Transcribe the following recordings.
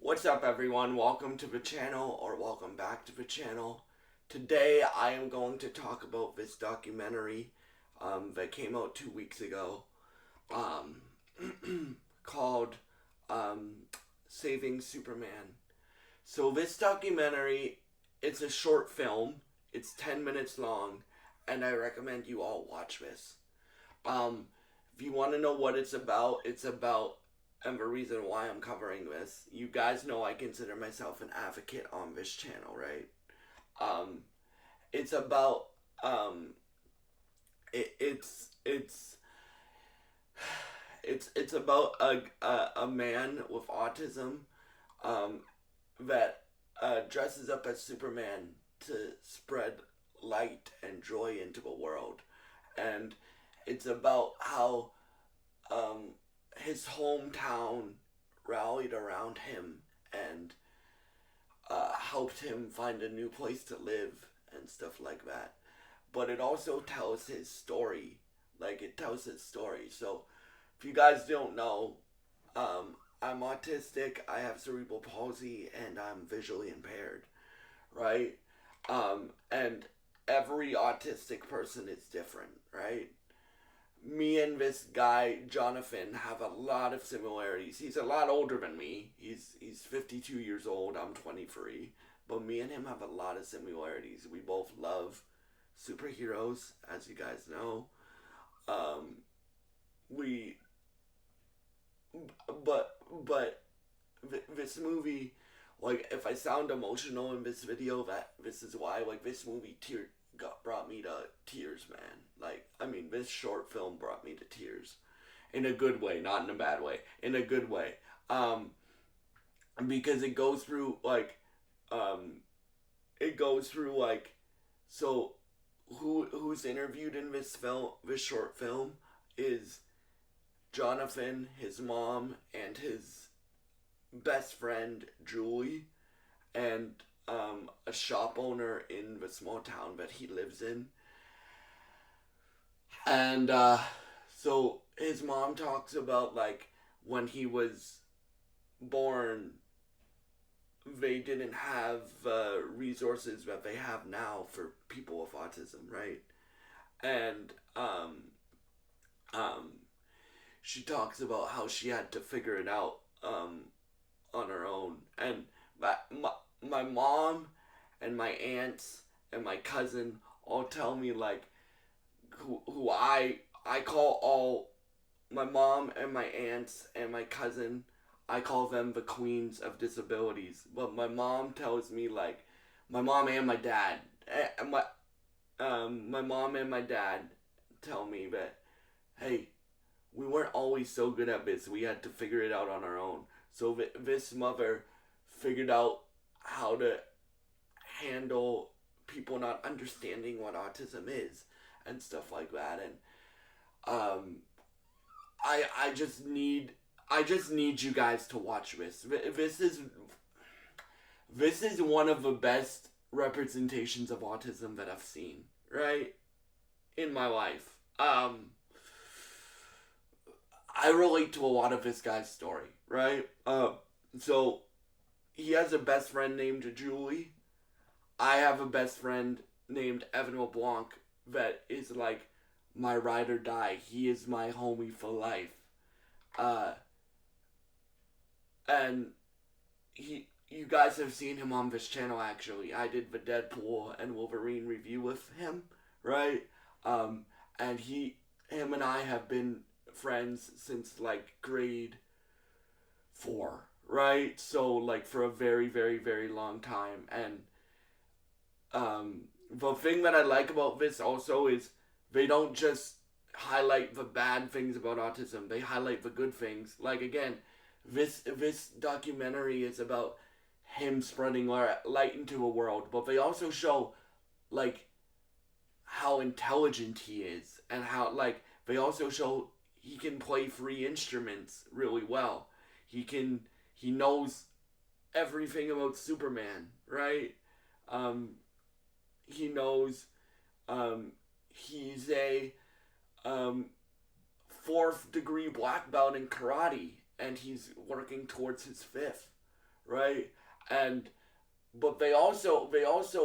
What's up, everyone? Welcome to the channel, or welcome back to the channel. Today I am going to talk about this documentary that came out 2 weeks ago um, called Saving Superman. So this documentary, it's a short film. It's 10 minutes long, and I recommend you all watch this. Um, if you want to know what it's about and the reason why I'm covering this. You guys know I consider myself an advocate on this channel, right? Um, it's about it, it's about a man with autism um, that dresses up as Superman to spread light and joy into the world, and it's about how his hometown rallied around him and helped him find a new place to live and stuff like that. But it also tells his story. So, if you guys don't know, I'm autistic, I have cerebral palsy, and I'm visually impaired, right? And every autistic person is different, right? Me and this guy Jonathan have a lot of similarities. He's a lot older than me. He's 52 years old. I'm 23. But me and him have a lot of similarities. We both love superheroes, as you guys know. We but this movie, like, if I sound emotional in this video, that this is why. Like, this movie brought me to tears, man. Like, I mean, this short film brought me to tears, in a good way, not in a bad way, in a good way. Because it goes through so who's interviewed in this short film is Jonathan, his mom, and his best friend Julie, and a shop owner in the small town that he lives in. And so his mom talks about, like, when he was born, they didn't have resources that they have now for people with autism, right? And she talks about how she had to figure it out on her own. And my mom and my aunts and my cousin all tell me, like, who I call all my mom and my aunts and my cousin, I call them the queens of disabilities. But my mom tells me, like, my mom and my dad, and my mom and my dad tell me that, hey, we weren't always so good at this. We had to figure it out on our own. So this mother figured out how to handle people not understanding what autism is and stuff like that. And I just need you guys to watch this. This is one of the best representations of autism that I've seen, right, in my life. I relate to a lot of this guy's story, right? So he has a best friend named Julie. I have a best friend named Evan LeBlanc that is like my ride or die. He is my homie for life. And you guys have seen him on this channel, actually. I did the Deadpool and Wolverine review with him, right? And him and I have been friends since, like, grade 4, right? So, like, for a very, very, very long time. And the thing that I like about this also is they don't just highlight the bad things about autism. They highlight the good things. Like, again, this documentary is about him spreading light into a world, but they also show, like, how intelligent he is, and how, like, they also show he can play 3 instruments really well. He knows everything about Superman, right? He knows he's a 4th degree black belt in karate, and he's working towards his 5th, right? And but they also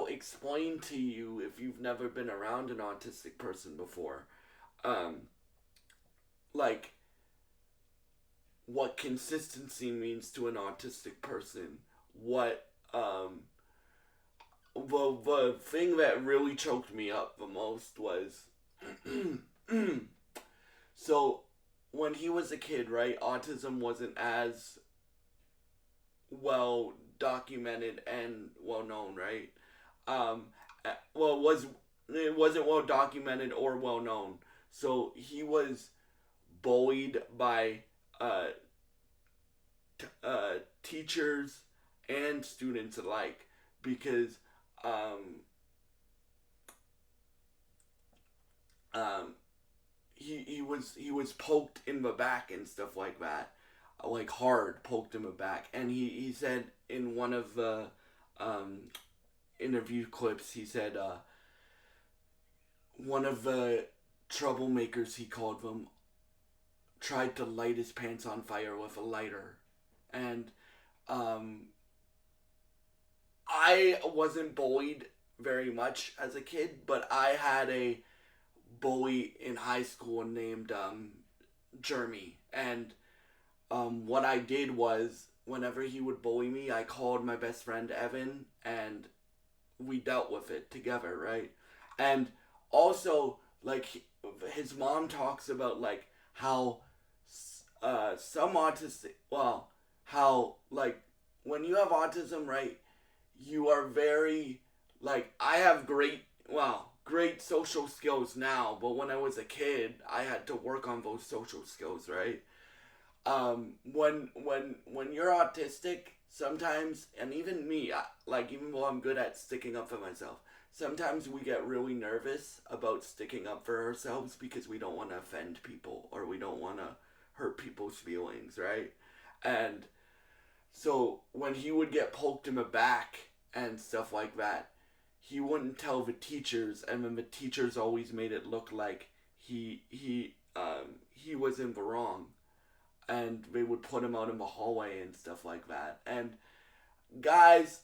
explain to you, if you've never been around an autistic person before, um, like what consistency means to an autistic person. What the thing that really choked me up the most was so when he was a kid, right? Autism wasn't as well documented and well known, right? Um, it wasn't well documented or well known. So he was bullied by uh, teachers and students alike because um, um, he was poked in the back and stuff like that, like hard poked in the back. And he said in one of the um, interview clips, he said one of the troublemakers, he called them, tried to light his pants on fire with a lighter. And um, I wasn't bullied very much as a kid, but I had a bully in high school named Jeremy. And what I did was, whenever he would bully me, I called my best friend Evan, and we dealt with it together, right? And also, like, his mom talks about, like, how some autistic, well, how, like, when you have autism, right, you are very, like, I have great social skills now, but when I was a kid, I had to work on those social skills, right? When you're autistic, sometimes, and even me, like, even though I'm good at sticking up for myself, sometimes we get really nervous about sticking up for ourselves because we don't want to offend people or we don't want to hurt people's feelings, right? And so when he would get poked in the back and stuff like that, he wouldn't tell the teachers, and then the teachers always made it look like he was in the wrong, and they would put him out in the hallway and stuff like that. And guys,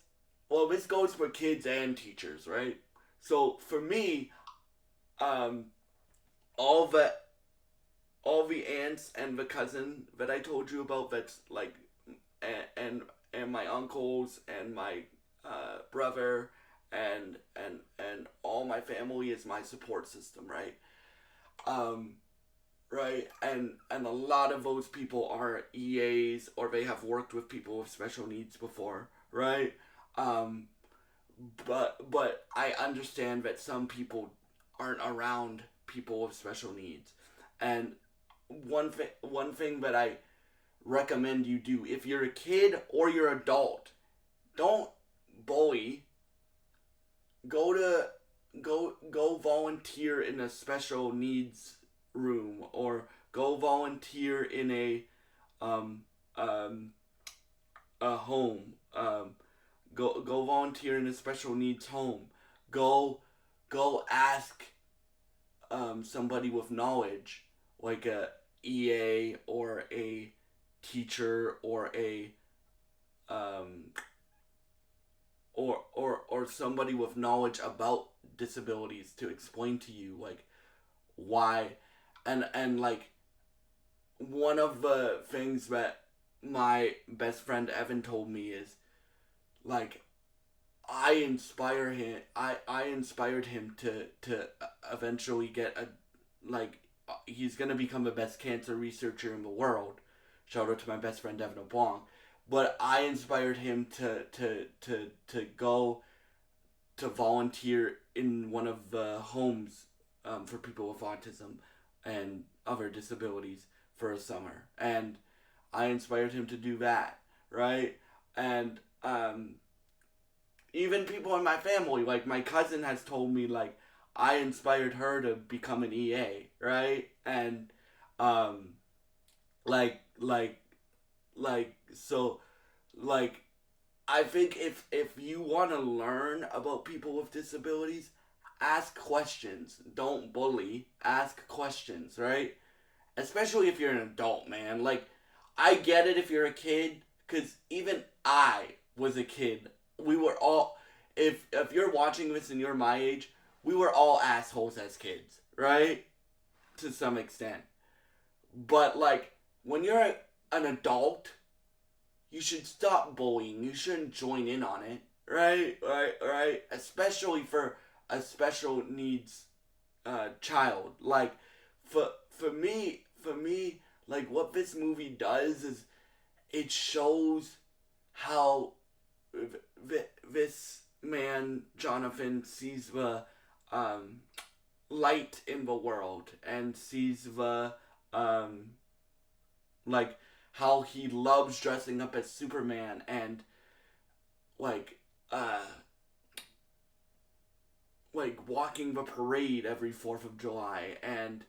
well, this goes for kids and teachers, right? So for me, um, all the all the aunts and the cousin that I told you about, that's like, and my uncles and my brother and all my family is my support system, right? Um, right, and a lot of those people are EAs or they have worked with people with special needs before, right? Um, but I understand that some people aren't around people with special needs, and one thing that I recommend you do, if you're a kid or you're adult, don't bully. Go to go volunteer in a special needs room, or go volunteer in um um a home. Go volunteer in a special needs home. Go go ask somebody with knowledge, like a EA or a teacher or a um or somebody with knowledge about disabilities, to explain to you, like, why. And like, one of the things that my best friend Evan told me is, like, I inspired him to eventually get a, like, he's gonna become the best cancer researcher in the world. Shout out to my best friend Evan LeBlanc. But I inspired him to go to volunteer in one of the homes for people with autism and other disabilities for a summer, and I inspired him to do that, right? And even people in my family, like my cousin has told me, like, I inspired her to become an EA, right? And um, like like so, like, I think if you want to learn about people with disabilities, ask questions. Don't bully. Ask questions, right? Especially if you're an adult, man. Like, I get it if you're a kid, because even I was a kid. We were all, if you're watching this and you're my age, we were all assholes as kids, right? To some extent. But like when you're an adult, you should stop bullying. You shouldn't join in on it, right? Right. Especially for a special needs child. Like for me, like what this movie does is it shows how this man Jonathan sees the um, light in the world and sees the um, like how he loves dressing up as Superman and like uh like walking the parade every 4th of July, and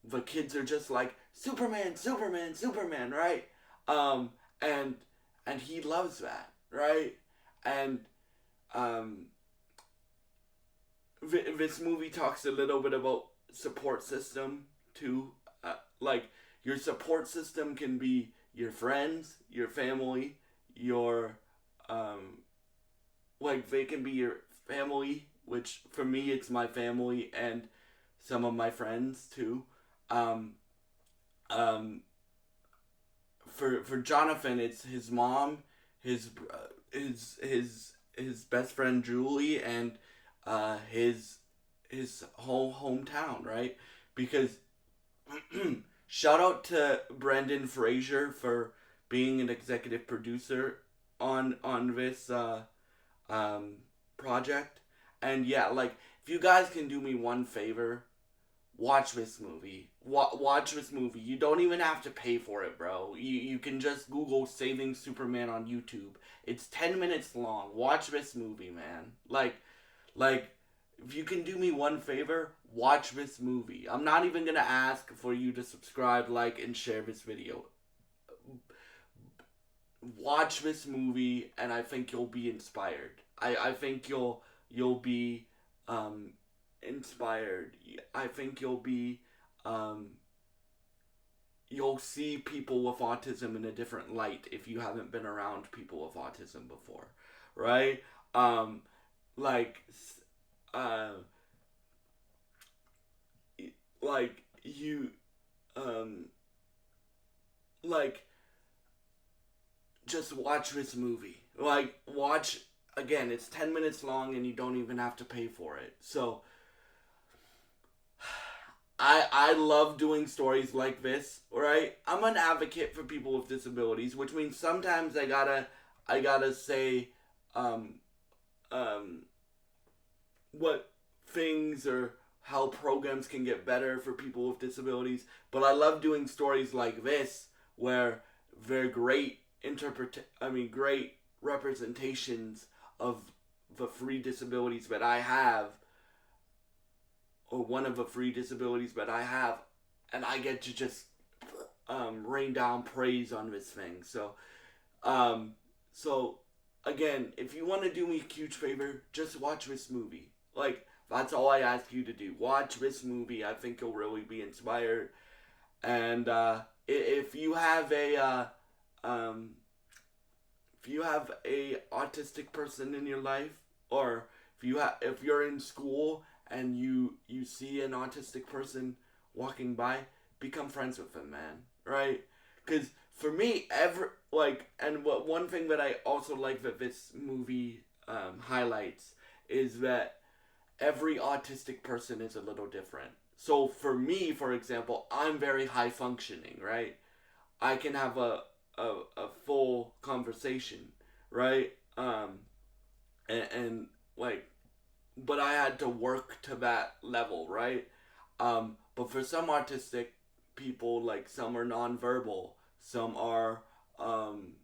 the kids are just like Superman, Superman, Superman, right? Um and and he loves that, right? And um this movie talks a little bit about support system too. Like your support system can be your friends, your family, your um, like they can be your family, which for me it's my family and some of my friends too. Um, um, for Jonathan, it's his mom, his his best friend Julie, and his whole hometown, right? Because shout out to Brendan Fraser for being an executive producer on this um, project. And yeah, like if you guys can do me one favor, watch this movie. Watch this movie. You don't even have to pay for it, bro. You can just Google Saving Superman on YouTube. It's 10 minutes long. Watch this movie, man. Like if you can do me one favor, watch this movie. I'm not even gonna ask for you to subscribe, like, and share this video. Watch this movie, and I think you'll be inspired. I think you'll be um, inspired. I think um, you'll see people with autism in a different light if you haven't been around people with autism before, right? Um, like, uh, like you, um, like just watch this movie. Like watch again. It's 10 minutes long, and you don't even have to pay for it. So I love doing stories like this. Right? I'm an advocate for people with disabilities, which means sometimes I gotta say um um what things or how programs can get better for people with disabilities. But I love doing stories like this where they're great representations of the free disabilities that I have, or one of the free disabilities that I have, and I get to just rain down praise on this thing. Um, so again, if you want to do me a huge favor, just watch this movie. Like that's all I ask you to do. Watch this movie. I think you'll really be inspired. And if you have um, if you have a autistic person in your life, or if you're in school and you see an autistic person walking by, become friends with them, man. Right? Because for me, and what one thing that I also like that this movie highlights is that every autistic person is a little different. So for me, for example, I'm very high functioning, right? I can have a full conversation, right? And like, but I had to work to that level, right? But for some autistic people, like some are nonverbal, some are um,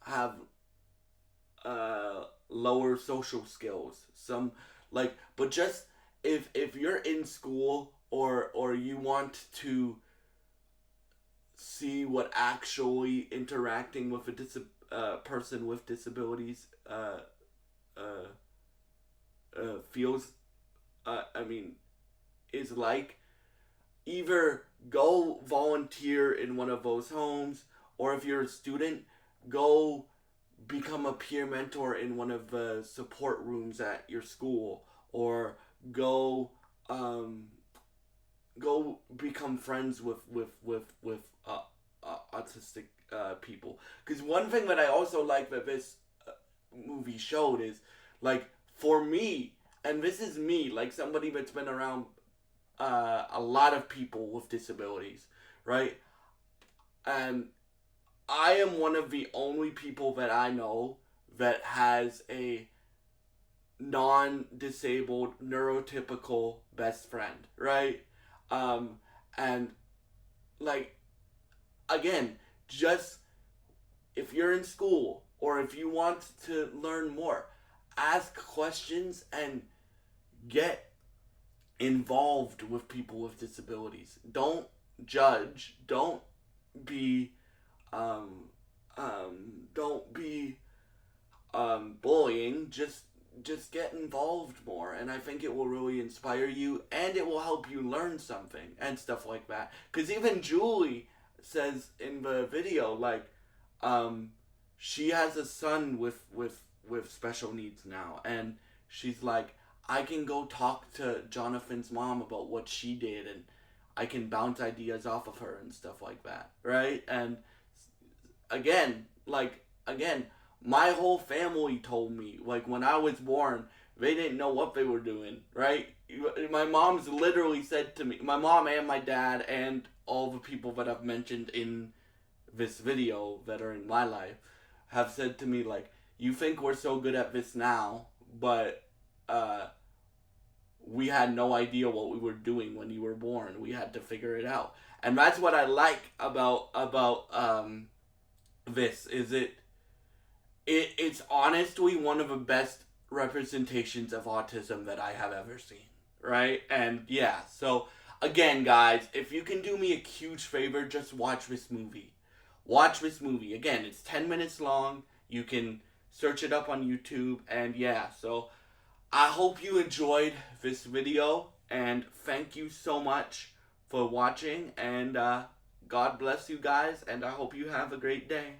have lower social skills, some but just if you're in school, or you want to see what actually interacting with a person with disabilities uh, feels, I mean, is like, either go volunteer in one of those homes, or if you're a student, go become a peer mentor in one of the support rooms at your school, or go um, go become friends with autistic people. Because one thing that I also like that this movie showed is, like, for me, and this is me, like somebody that's been around a lot of people with disabilities, right? And I am one of the only people that I know that has a non-disabled neurotypical best friend, right? Um, and like, again, just if you're in school or if you want to learn more, ask questions and get involved with people with disabilities. Don't judge. Be um, don't be bullying. Just get involved more, and I think it will really inspire you, and it will help you learn something and stuff like that. Because even Julie says in the video, like, um, she has a son with special needs now, and she's like, I can go talk to Jonathan's mom about what she did, and I can bounce ideas off of her and stuff like that, right? And again, my whole family told me, like, when I was born, they didn't know what they were doing, right? My mom's literally said to me, my mom and my dad and all the people that I've mentioned in this video that are in my life have said to me, like, you think we're so good at this now, but we had no idea what we were doing when you were born. We had to figure it out. And that's what I like about this, is it's honestly one of the best representations of autism that I have ever seen, right? And yeah, so again, guys, if you can do me a huge favor, just watch this movie. Watch this movie. Again, it's 10 minutes long. You can search it up on YouTube, and yeah, so I hope you enjoyed this video, and thank you so much for watching, and God bless you guys, and I hope you have a great day.